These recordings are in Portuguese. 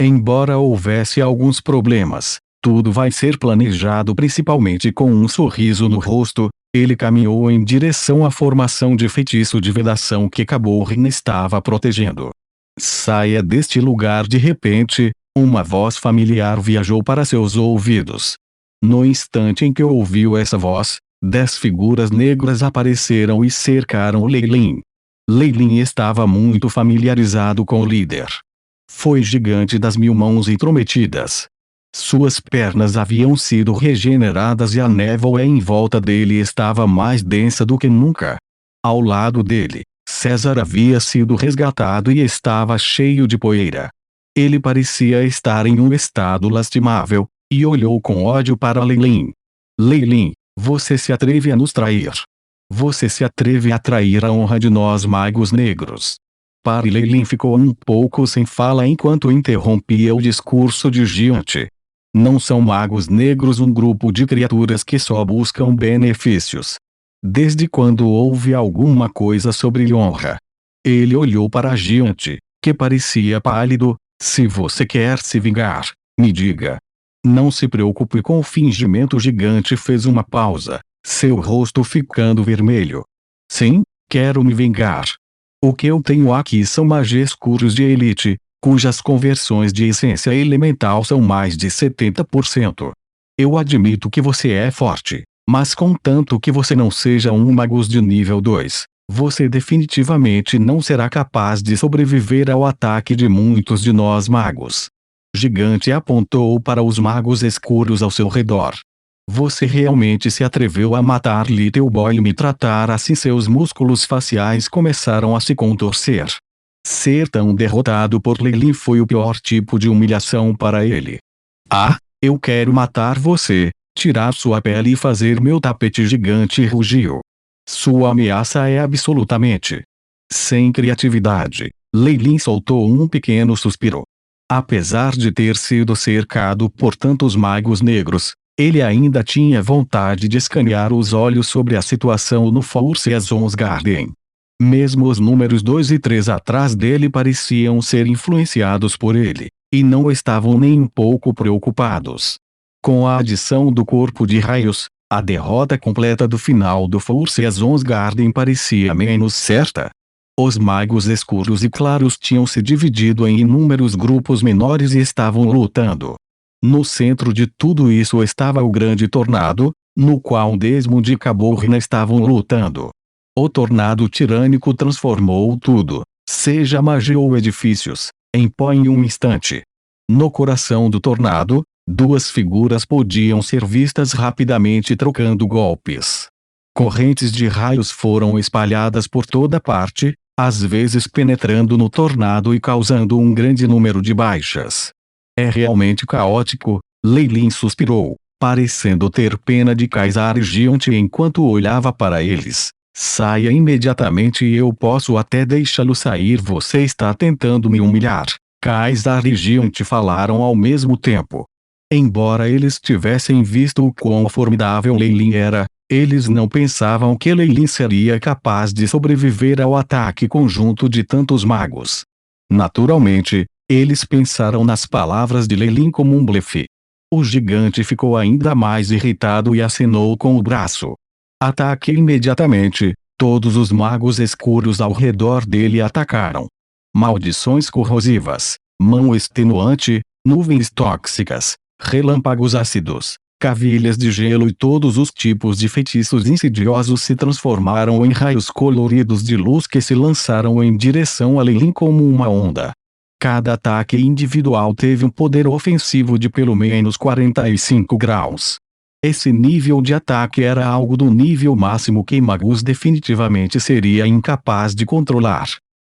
Embora houvesse alguns problemas, tudo vai ser planejado principalmente com um sorriso no rosto. Ele caminhou em direção à formação de feitiço de vedação que Caborrin estava protegendo. Saia deste lugar. De repente, uma voz familiar viajou para seus ouvidos. No instante em que ouviu essa voz, 10 figuras negras apareceram e cercaram Leilin. Leilin estava muito familiarizado com o líder. Foi gigante das 1000 mãos intrometidas. Suas pernas haviam sido regeneradas e a névoa em volta dele estava mais densa do que nunca. Ao lado dele, César havia sido resgatado e estava cheio de poeira. Ele parecia estar em um estado lastimável, e olhou com ódio para Leilin. Leilin, você se atreve a nos trair. Você se atreve a trair a honra de nós magos negros. Leilin ficou um pouco sem fala enquanto interrompia o discurso de Gigante. Não são magos negros um grupo de criaturas que só buscam benefícios. Desde quando houve alguma coisa sobre honra? Ele olhou para Gigante, que parecia pálido. Se você quer se vingar, me diga. Não se preocupe com o fingimento. Gigante fez uma pausa, seu rosto ficando vermelho. Sim, quero me vingar. O que eu tenho aqui são magos escuros de elite, cujas conversões de essência elemental são mais de 70%. Eu admito que você é forte, mas contanto que você não seja um mago de nível 2, você definitivamente não será capaz de sobreviver ao ataque de muitos de nós magos. Gigante apontou para os magos escuros ao seu redor. Você realmente se atreveu a matar Little Boy e me tratar assim? Seus músculos faciais começaram a se contorcer. Ser tão derrotado por Leilin foi o pior tipo de humilhação para ele. Ah, eu quero matar você, tirar sua pele e fazer meu tapete. Gigante rugiu. Sua ameaça é absolutamente sem criatividade. Leilin soltou um pequeno suspiro. Apesar de ter sido cercado por tantos magos negros, ele ainda tinha vontade de escanear os olhos sobre a situação no Four Seasons Garden. Mesmo os números 2 e 3 atrás dele pareciam ser influenciados por ele, e não estavam nem um pouco preocupados. Com a adição do corpo de raios, a derrota completa do final do Four Seasons Garden parecia menos certa. Os magos escuros e claros tinham se dividido em inúmeros grupos menores e estavam lutando. No centro de tudo isso estava o grande tornado, no qual Desmond e Caborrin estavam lutando. O tornado tirânico transformou tudo, seja magia ou edifícios, em pó em um instante. No coração do tornado, 2 figuras podiam ser vistas rapidamente trocando golpes. Correntes de raios foram espalhadas por toda parte, às vezes penetrando no tornado e causando um grande número de baixas. É realmente caótico, Leilin suspirou, parecendo ter pena de Kaysar e Gigante enquanto olhava para eles. Saia imediatamente e eu posso até deixá-lo sair. Você está tentando me humilhar. Kaysar e Gigante falaram ao mesmo tempo. Embora eles tivessem visto o quão formidável Leilin era, eles não pensavam que Leilin seria capaz de sobreviver ao ataque conjunto de tantos magos. Naturalmente, eles pensaram nas palavras de Leilin como um blefe. O gigante ficou ainda mais irritado e acenou com o braço. Ataque imediatamente. Todos os magos escuros ao redor dele atacaram. Maldições corrosivas, mão extenuante, nuvens tóxicas, relâmpagos ácidos, cavilhas de gelo e todos os tipos de feitiços insidiosos se transformaram em raios coloridos de luz que se lançaram em direção a Leilin como uma onda. Cada ataque individual teve um poder ofensivo de pelo menos 45 graus. Esse nível de ataque era algo do nível máximo que Magus definitivamente seria incapaz de controlar.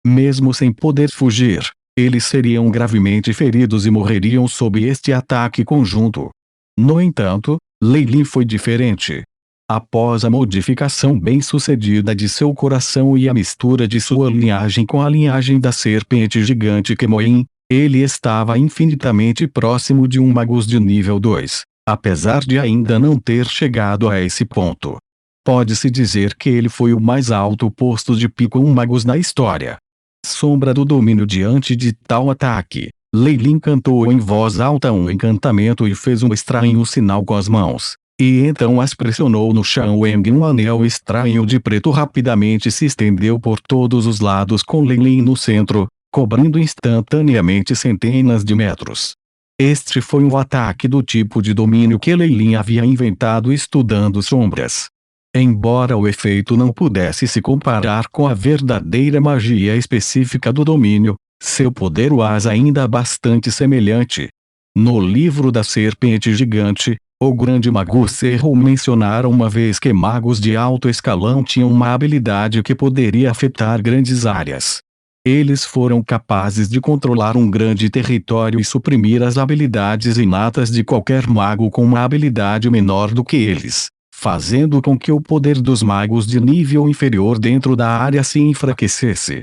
Mesmo sem poder fugir, eles seriam gravemente feridos e morreriam sob este ataque conjunto. No entanto, Leilin foi diferente. Após a modificação bem-sucedida de seu coração e a mistura de sua linhagem com a linhagem da serpente gigante Kemoin, ele estava infinitamente próximo de um Magus de nível 2, apesar de ainda não ter chegado a esse ponto. Pode-se dizer que ele foi o mais alto posto de pico um Magus na história. Sombra do domínio diante de tal ataque. Lei Lin cantou em voz alta um encantamento e fez um estranho sinal com as mãos. E então as pressionou no chão. Um anel estranho de preto rapidamente se estendeu por todos os lados com Lei-Lin no centro, cobrindo instantaneamente centenas de metros. Este foi um ataque do tipo de domínio que Lei-Lin havia inventado estudando sombras. Embora o efeito não pudesse se comparar com a verdadeira magia específica do domínio, seu poder was ainda bastante semelhante. No livro da Serpente Gigante, o grande mago Serro mencionara uma vez que magos de alto escalão tinham uma habilidade que poderia afetar grandes áreas. Eles foram capazes de controlar um grande território e suprimir as habilidades inatas de qualquer mago com uma habilidade menor do que eles, fazendo com que o poder dos magos de nível inferior dentro da área se enfraquecesse.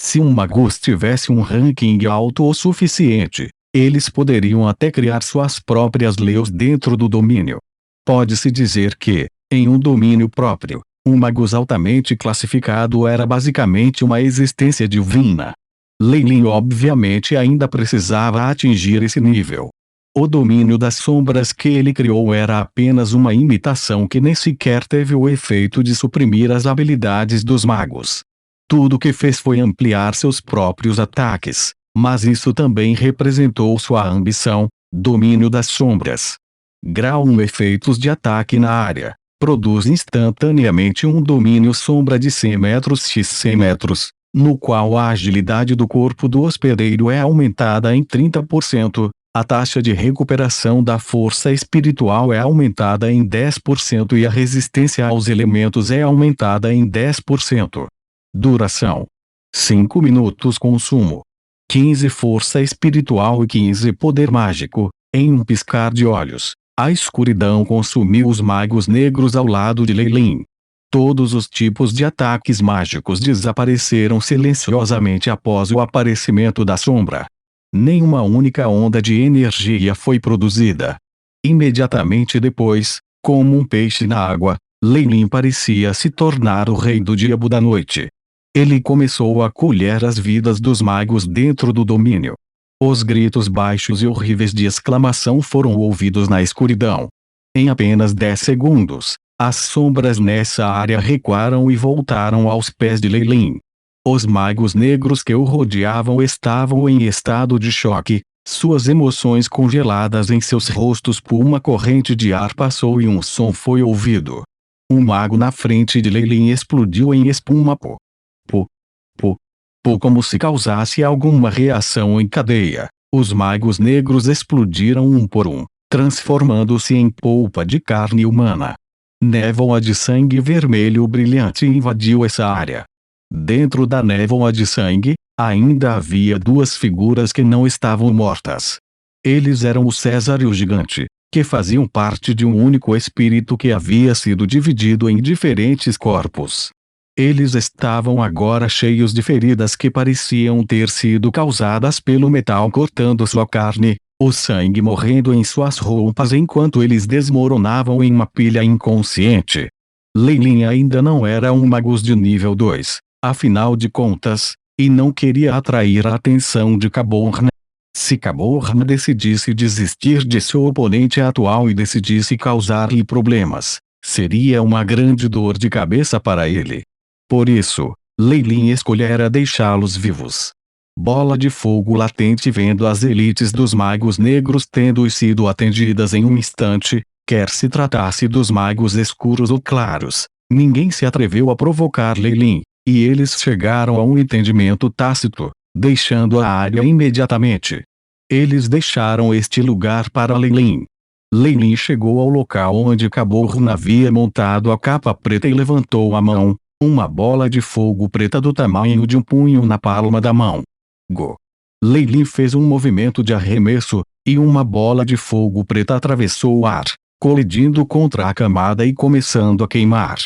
Se um mago tivesse um ranking alto o suficiente, eles poderiam até criar suas próprias leis dentro do domínio. Pode-se dizer que, em um domínio próprio, um mago altamente classificado era basicamente uma existência divina. Lei-Lin obviamente ainda precisava atingir esse nível. O domínio das sombras que ele criou era apenas uma imitação que nem sequer teve o efeito de suprimir as habilidades dos magos. Tudo o que fez foi ampliar seus próprios ataques, mas isso também representou sua ambição, domínio das sombras. Grau 1 efeitos de ataque na área. Produz instantaneamente um domínio sombra de 100 metros x 100 metros, no qual a agilidade do corpo do hospedeiro é aumentada em 30%, a taxa de recuperação da força espiritual é aumentada em 10% e a resistência aos elementos é aumentada em 10%. Duração: 5 minutos. Consumo: 15 força espiritual e 15 poder mágico. Em um piscar de olhos, a escuridão consumiu os magos negros ao lado de Lei-Lin. Todos os tipos de ataques mágicos desapareceram silenciosamente após o aparecimento da sombra. Nenhuma única onda de energia foi produzida. Imediatamente depois, como um peixe na água, Lei-Lin parecia se tornar o rei do diabo da noite. Ele começou a colher as vidas dos magos dentro do domínio. Os gritos baixos e horríveis de exclamação foram ouvidos na escuridão. Em apenas 10 segundos, as sombras nessa área recuaram e voltaram aos pés de Lei-Lin. Os magos negros que o rodeavam estavam em estado de choque, suas emoções congeladas em seus rostos por uma corrente de ar passou e um som foi ouvido. Um mago na frente de Lei-Lin explodiu em espuma. Como se causasse alguma reação em cadeia, os magos negros explodiram um por um, transformando-se em polpa de carne humana. Névoa de sangue vermelho brilhante invadiu essa área. Dentro da névoa de sangue, ainda havia duas figuras que não estavam mortas. Eles eram o César e o gigante, que faziam parte de um único espírito que havia sido dividido em diferentes corpos. Eles estavam agora cheios de feridas que pareciam ter sido causadas pelo metal cortando sua carne, o sangue morrendo em suas roupas enquanto eles desmoronavam em uma pilha inconsciente. Lei-Lin ainda não era um mago de nível 2, afinal de contas, e não queria atrair a atenção de Caborn. Se Caborn decidisse desistir de seu oponente atual e decidisse causar-lhe problemas, seria uma grande dor de cabeça para ele. Por isso, Lei-Lin escolhera deixá-los vivos. Bola de fogo latente. Vendo as elites dos magos negros tendo sido atendidas em um instante, quer se tratasse dos magos escuros ou claros, ninguém se atreveu a provocar Lei-Lin, e eles chegaram a um entendimento tácito, deixando a área imediatamente. Eles deixaram este lugar para Lei-Lin. Lei-Lin chegou ao local onde Caborn havia montado a capa preta e levantou a mão. Uma bola de fogo preta do tamanho de um punho na palma da mão. Go! Lei-Lin fez um movimento de arremesso, e uma bola de fogo preta atravessou o ar, colidindo contra a camada e começando a queimar.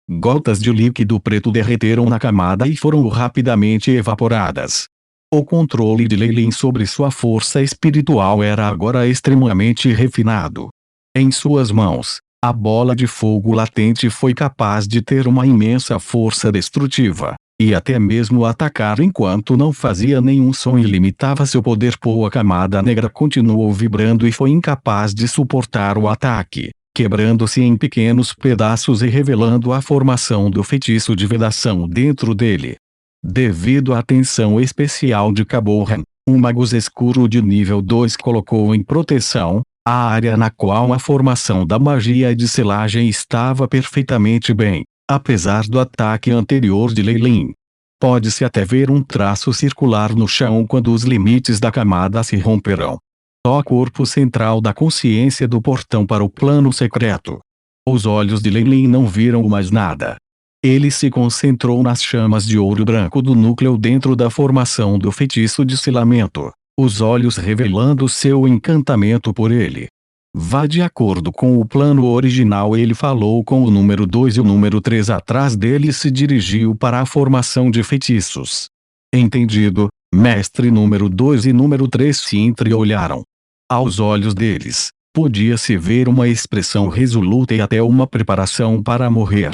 Gotas de líquido preto derreteram na camada e foram rapidamente evaporadas. O controle de Lei-Lin sobre sua força espiritual era agora extremamente refinado. Em suas mãos, a bola de fogo latente foi capaz de ter uma imensa força destrutiva, e até mesmo atacar enquanto não fazia nenhum som e limitava seu poder. A camada negra continuou vibrando e foi incapaz de suportar o ataque, quebrando-se em pequenos pedaços e revelando a formação do feitiço de vedação dentro dele. Devido à atenção especial de Cabo Ran, um mago escuro de nível 2 colocou em proteção a área na qual a formação da magia de selagem estava perfeitamente bem, apesar do ataque anterior de Lei Lin. Pode-se até ver um traço circular no chão quando os limites da camada se romperão. O corpo central da consciência do portão para o plano secreto. Os olhos de Lei Lin não viram mais nada. Ele se concentrou nas chamas de ouro branco do núcleo dentro da formação do feitiço de selamento, os olhos revelando seu encantamento por ele. Vá de acordo com o plano original. Ele falou com o número 2 e o número 3 atrás dele e se dirigiu para a formação de feitiços. Entendido, mestre número 2 e número 3 se entreolharam. Aos olhos deles, podia-se ver uma expressão resoluta e até uma preparação para morrer.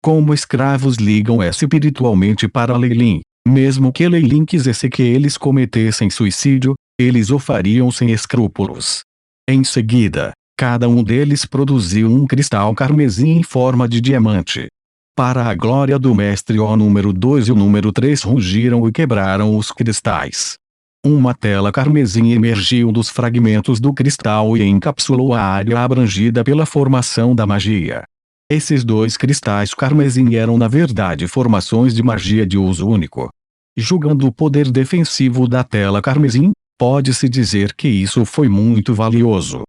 Como escravos ligam espiritualmente para Lei Lin, mesmo que Lei Lin quisesse que eles cometessem suicídio, eles o fariam sem escrúpulos. Em seguida, cada um deles produziu um cristal carmesim em forma de diamante. Para a glória do mestre, o número 2 e o número 3 rugiram e quebraram os cristais. Uma tela carmesim emergiu dos fragmentos do cristal e encapsulou a área abrangida pela formação da magia. Esses dois cristais carmesim eram na verdade formações de magia de uso único. Julgando o poder defensivo da tela carmesim, pode-se dizer que isso foi muito valioso.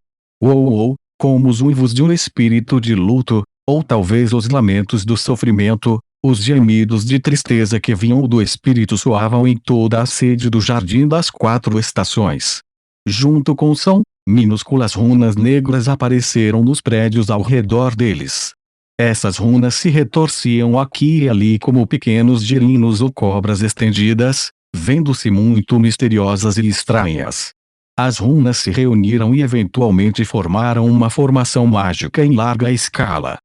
Como os uivos de um espírito de luto, ou talvez os lamentos do sofrimento, os gemidos de tristeza que vinham do espírito soavam em toda a sede do Jardim das Quatro Estações. Junto com o som, minúsculas runas negras apareceram nos prédios ao redor deles. Essas runas se retorciam aqui e ali como pequenos girinos ou cobras estendidas, vendo-se muito misteriosas e estranhas. As runas se reuniram e eventualmente formaram uma formação mágica em larga escala.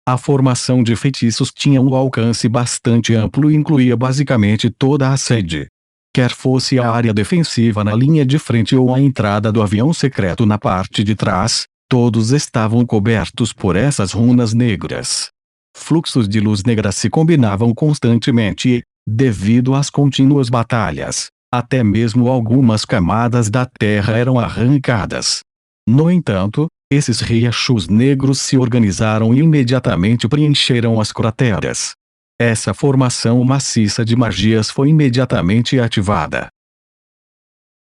A formação de feitiços tinha um alcance bastante amplo e incluía basicamente toda a sede. Quer fosse a área defensiva na linha de frente ou a entrada do avião secreto na parte de trás, todos estavam cobertos por essas runas negras. Fluxos de luz negra se combinavam constantemente e, devido às contínuas batalhas, até mesmo algumas camadas da terra eram arrancadas. No entanto, esses riachos negros se organizaram e imediatamente preencheram as crateras. Essa formação maciça de magias foi imediatamente ativada.